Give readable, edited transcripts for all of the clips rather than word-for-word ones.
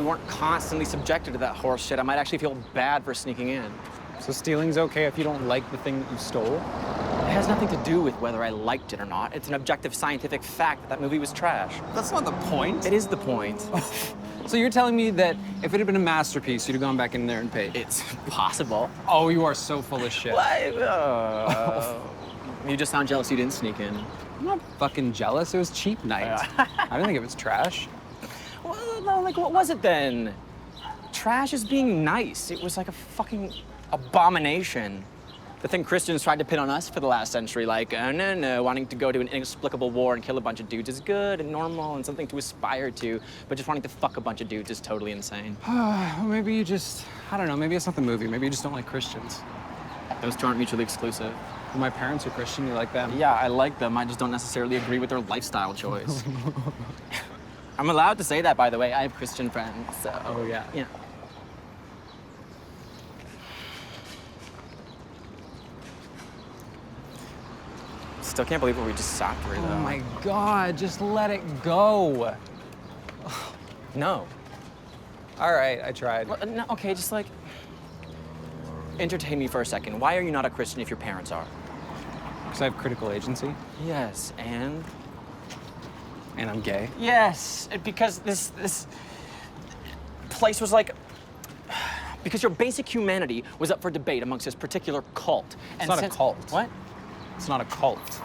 we weren't constantly subjected to that horse shit, I might actually feel bad for sneaking in. So stealing's okay if you don't like the thing that you stole? It has nothing to do with whether I liked it or not. It's an objective scientific fact that that movie was trash. That's not the point. It is the point. So you're telling me that if it had been a masterpiece, you'd have gone back in there and paid? It's possible. Oh, you are so full of shit. What? You just sound jealous you didn't sneak in. I'm not fucking jealous. It was cheap night. I didn't think it was trash. Well, no, like, what was it then? Trash is being nice. It was like a fucking abomination. The thing Christians tried to pin on us for the last century, like, no, wanting to go to an inexplicable war and kill a bunch of dudes is good and normal and something to aspire to, but just wanting to fuck a bunch of dudes is totally insane. Well, maybe you just, I don't know, maybe it's not the movie. Maybe you just don't like Christians. Those two aren't mutually exclusive. Well, my parents are Christian, you like them? Yeah, I like them. I just don't necessarily agree with their lifestyle choice. I'm allowed to say that, by the way. I have Christian friends, so. Oh, yeah. Yeah. Still can't believe what we just sat through, though. Oh my God, just let it go. No. All right, I tried. Well, no, okay, just like, entertain me for a second. Why are you not a Christian if your parents are? Because I have critical agency. Yes, and? And I'm gay. Yes, because this place was like, because your basic humanity was up for debate amongst this particular cult. It's not a cult. What? It's not a cult.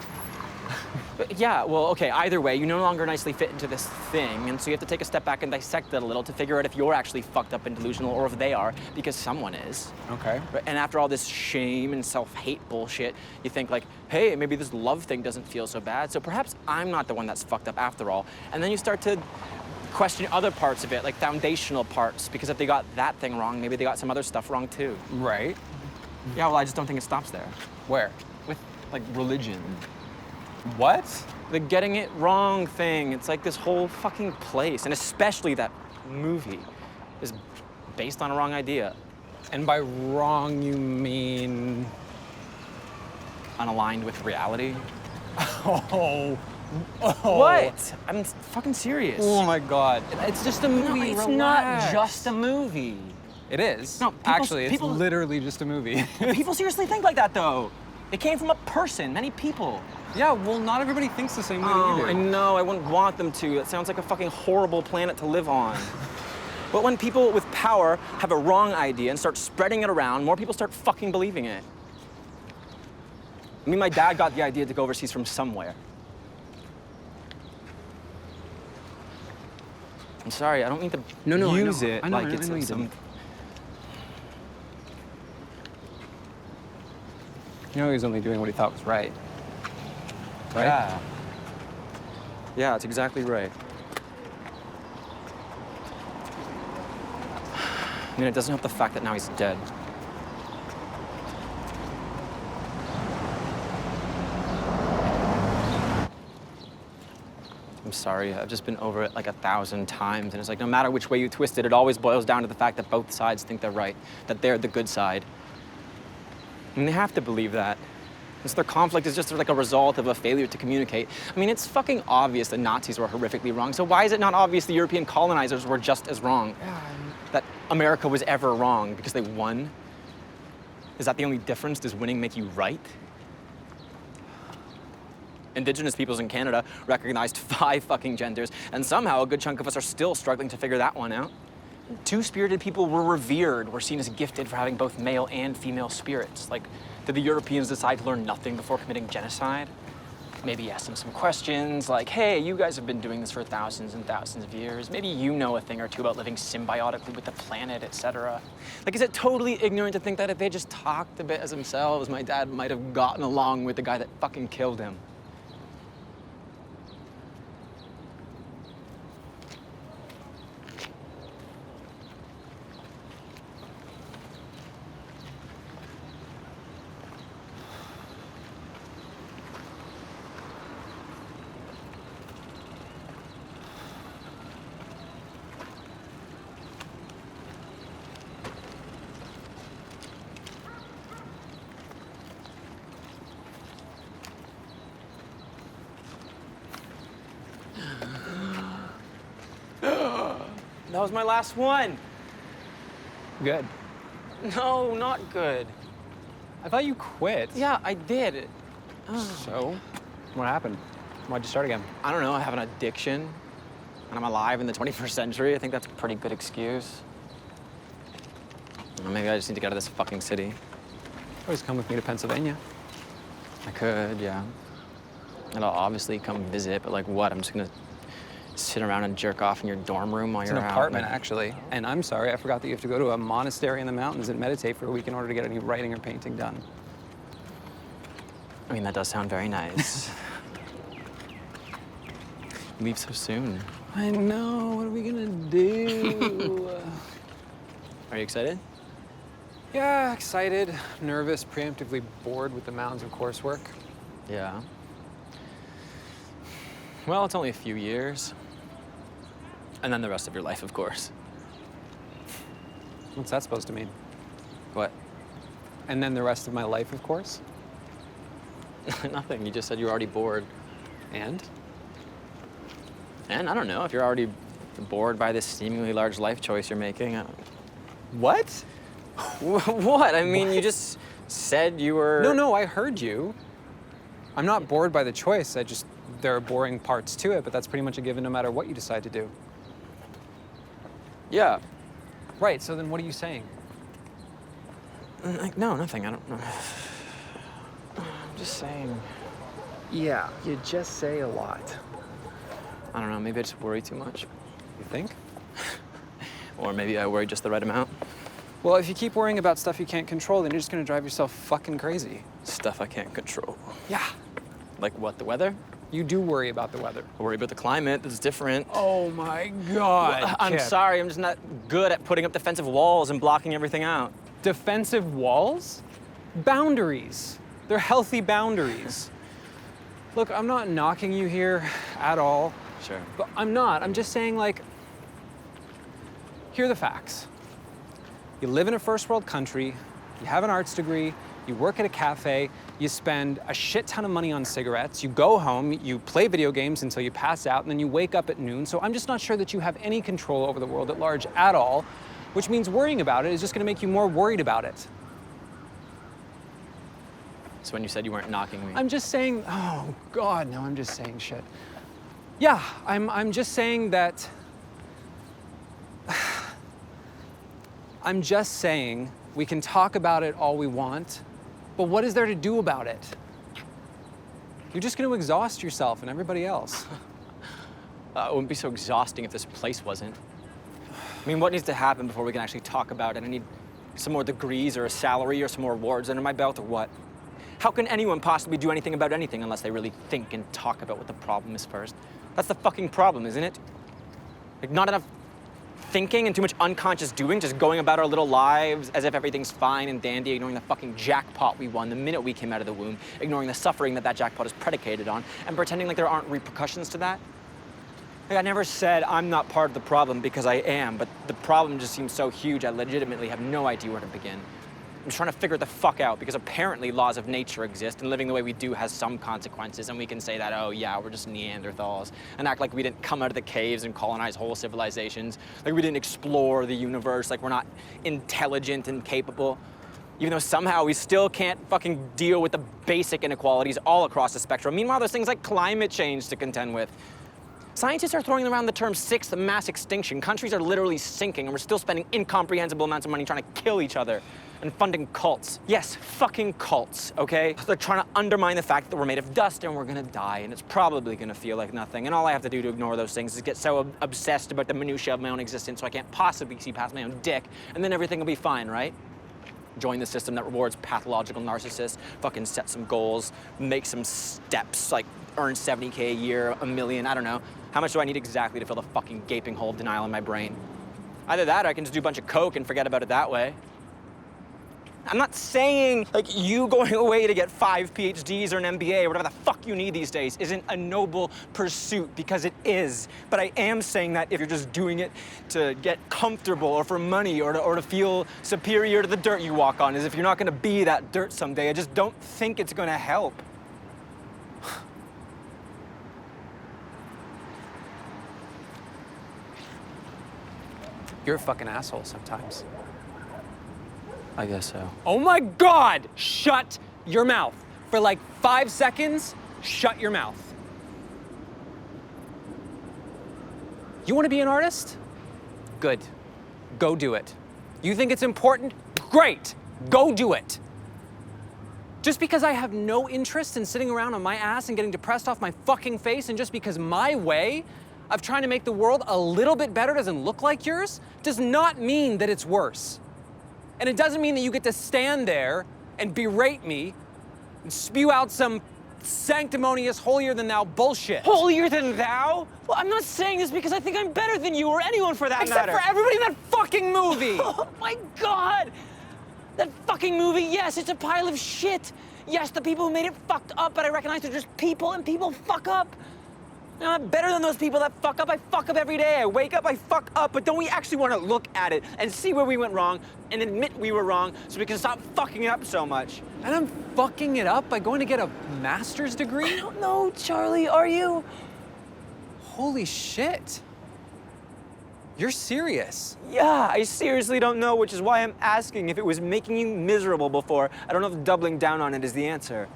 Yeah, well, okay, either way, you no longer nicely fit into this thing, and so you have to take a step back and dissect it a little to figure out if you're actually fucked up and delusional or if they are, because someone is. Okay. And after all this shame and self-hate bullshit, you think like, hey, maybe this love thing doesn't feel so bad, so perhaps I'm not the one that's fucked up after all. And then you start to question other parts of it, like foundational parts, because if they got that thing wrong, maybe they got some other stuff wrong too. Right. Yeah, well, I just don't think it stops there. Where? With, like, religion. What? The getting it wrong thing. It's like this whole fucking place, and especially that movie, is based on a wrong idea. And by wrong, you mean? Unaligned with reality. Oh. What? I'm fucking serious. Oh my God. It's just a movie. No, it's Relax. not just a movie. It is. No, actually, it's literally just a movie. People seriously think like that, though. It came from a person, many people. Yeah, well, not everybody thinks the same way Oh, you do. I know, I wouldn't want them to. That sounds like a fucking horrible planet to live on. But when people with power have a wrong idea and start spreading it around, more people start fucking believing it. I mean, my dad got the idea to go overseas from somewhere. I'm sorry, I don't mean to use it like it's some... You know, he was only doing what he thought was right. Right? Yeah. Yeah, that's exactly right. I mean, it doesn't help the fact that now he's dead. I'm sorry, I've just been over it like 1,000 times, and it's like no matter which way you twist it, it always boils down to the fact that both sides think they're right, that they're the good side. I mean, they have to believe that. Since their conflict is just like a result of a failure to communicate. I mean, it's fucking obvious the Nazis were horrifically wrong, so why is it not obvious the European colonizers were just as wrong? Yeah, That America was ever wrong because they won? Is that the only difference? Does winning make you right? Indigenous peoples in Canada recognized 5 fucking genders, and somehow a good chunk of us are still struggling to figure that one out. Two-spirited people were revered, were seen as gifted for having both male and female spirits. Like, did the Europeans decide to learn nothing before committing genocide? Maybe ask them some questions like, hey, you guys have been doing this for thousands and thousands of years. Maybe you know a thing or two about living symbiotically with the planet, etc. Like, is it totally ignorant to think that if they just talked a bit as themselves, my dad might have gotten along with the guy that fucking killed him? That was my last one. Good. No, not good. I thought you quit. Yeah, I did. So, what happened? Why'd you start again? I don't know, I have an addiction, and I'm alive in the 21st century. I think that's a pretty good excuse. Well, maybe I just need to get out of this fucking city. Always come with me to Pennsylvania. I could, yeah. And I'll obviously come visit, but like what? I'm just gonna sit around and jerk off in your dorm room while It's you're an out? apartment, actually. And I'm sorry, I forgot that you have to go to a monastery in the mountains and meditate for a week in order to get any writing or painting done. I mean, that does sound very nice. Leave so soon. I know, what are we gonna do? Are you excited? Yeah, excited, nervous, preemptively bored with the mountains of coursework. Yeah. Well, it's only a few years. And then the rest of your life, of course. What's that supposed to mean? What? And then the rest of my life, of course? Nothing. You just said you were already bored. And? And I don't know, if you're already bored by this seemingly large life choice you're making. What? What? I mean, you just said you were... No, I heard you. I'm not bored by the choice. There are boring parts to it, but that's pretty much a given no matter what you decide to do. Yeah. Right, so then what are you saying? Like, no, nothing. I don't know. I'm just saying. Yeah, you just say a lot. I don't know, maybe I just worry too much. You think? Or maybe I worry just the right amount. Well, if you keep worrying about stuff you can't control, then you're just gonna drive yourself fucking crazy. Stuff I can't control. Yeah. Like what, the weather? You do worry about the weather. I worry about the climate, that's different. Oh my God. Well, I'm sorry, I'm just not good at putting up defensive walls and blocking everything out. Defensive walls? Boundaries. They're healthy boundaries. Look, I'm not knocking you here at all. Sure. But I'm not. I'm just saying, like, here are the facts. You live in a first world country, you have an arts degree, you work at a cafe, you spend a shit ton of money on cigarettes, you go home, you play video games until you pass out, and then you wake up at noon. So I'm just not sure that you have any control over the world at large at all, which means worrying about it is just gonna make you more worried about it. So when you said you weren't knocking me. I'm just saying, oh God, no, I'm just saying shit. Yeah, I'm just saying that, I'm just saying we can talk about it all we want, but what is there to do about it? You're just gonna exhaust yourself and everybody else. It wouldn't be so exhausting if this place wasn't. I mean, what needs to happen before we can actually talk about it? I need some more degrees or a salary or some more awards under my belt or what? How can anyone possibly do anything about anything unless they really think and talk about what the problem is first? That's the fucking problem, isn't it? Like, not enough thinking and too much unconscious doing, just going about our little lives as if everything's fine and dandy, ignoring the fucking jackpot we won the minute we came out of the womb, ignoring the suffering that jackpot is predicated on, and pretending like there aren't repercussions to that. Like, I never said I'm not part of the problem, because I am, but the problem just seems so huge I legitimately have no idea where to begin. I'm trying to figure the fuck out, because apparently laws of nature exist, and living the way we do has some consequences, and we can say that, oh yeah, we're just Neanderthals, and act like we didn't come out of the caves and colonize whole civilizations, like we didn't explore the universe, like we're not intelligent and capable, even though somehow we still can't fucking deal with the basic inequalities all across the spectrum. Meanwhile, there's things like climate change to contend with. Scientists are throwing around the term sixth mass extinction. Countries are literally sinking, and we're still spending incomprehensible amounts of money trying to kill each other and funding cults. Yes, fucking cults, okay? They're trying to undermine the fact that we're made of dust and we're gonna die, and it's probably gonna feel like nothing. And all I have to do to ignore those things is get so obsessed about the minutiae of my own existence so I can't possibly see past my own dick, and then everything will be fine, right? Join the system that rewards pathological narcissists, fucking set some goals, make some steps, like earn 70K a year, $1 million, I don't know. How much do I need exactly to fill the fucking gaping hole of denial in my brain? Either that or I can just do a bunch of coke and forget about it that way. I'm not saying, like, you going away to get 5 PhDs or an MBA or whatever the fuck you need these days isn't a noble pursuit, because it is. But I am saying that if you're just doing it to get comfortable or for money or to feel superior to the dirt you walk on, as if you're not gonna be that dirt someday, I just don't think it's gonna help. You're a fucking asshole sometimes. I guess so. Oh my God! Shut your mouth. For like 5 seconds, shut your mouth. You want to be an artist? Good. Go do it. You think it's important? Great. Go do it. Just because I have no interest in sitting around on my ass and getting depressed off my fucking face, and just because my way of trying to make the world a little bit better doesn't look like yours, does not mean that it's worse. And it doesn't mean that you get to stand there and berate me and spew out some sanctimonious holier-than-thou bullshit. Holier than thou? Well, I'm not saying this because I think I'm better than you or anyone for that Except matter. for everybody in that fucking movie. Oh my God! That fucking movie, yes, it's a pile of shit. Yes, the people who made it fucked up, but I recognize they're just people and people fuck up. I'm not better than those people that fuck up. I fuck up every day. I wake up, I fuck up, but don't we actually want to look at it and see where we went wrong and admit we were wrong so we can stop fucking it up so much? And I'm fucking it up by going to get a master's degree? I don't know, Charlie, are you? Holy shit. You're serious. Yeah, I seriously don't know, which is why I'm asking. If it was making you miserable before, I don't know if doubling down on it is the answer.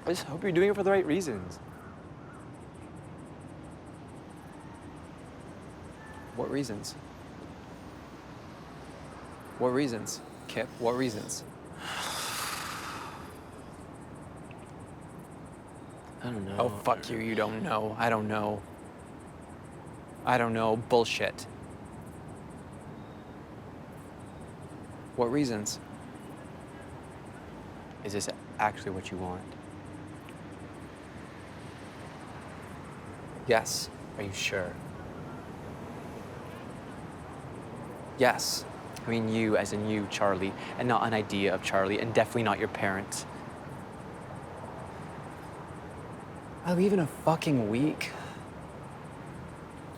I just hope you're doing it for the right reasons. What reasons? What reasons, Kip? What reasons? I don't know. Oh, fuck you, you don't know. I don't know. I don't know. Bullshit. What reasons? Is this actually what you want? Yes. Are you sure? Yes. I mean you as in you, Charlie, and not an idea of Charlie, and definitely not your parents. I leave in a fucking week.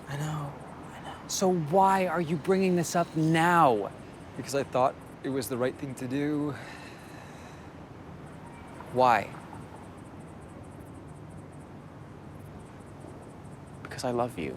I know. So why are you bringing this up now? Because I thought it was the right thing to do. Why? Because I love you.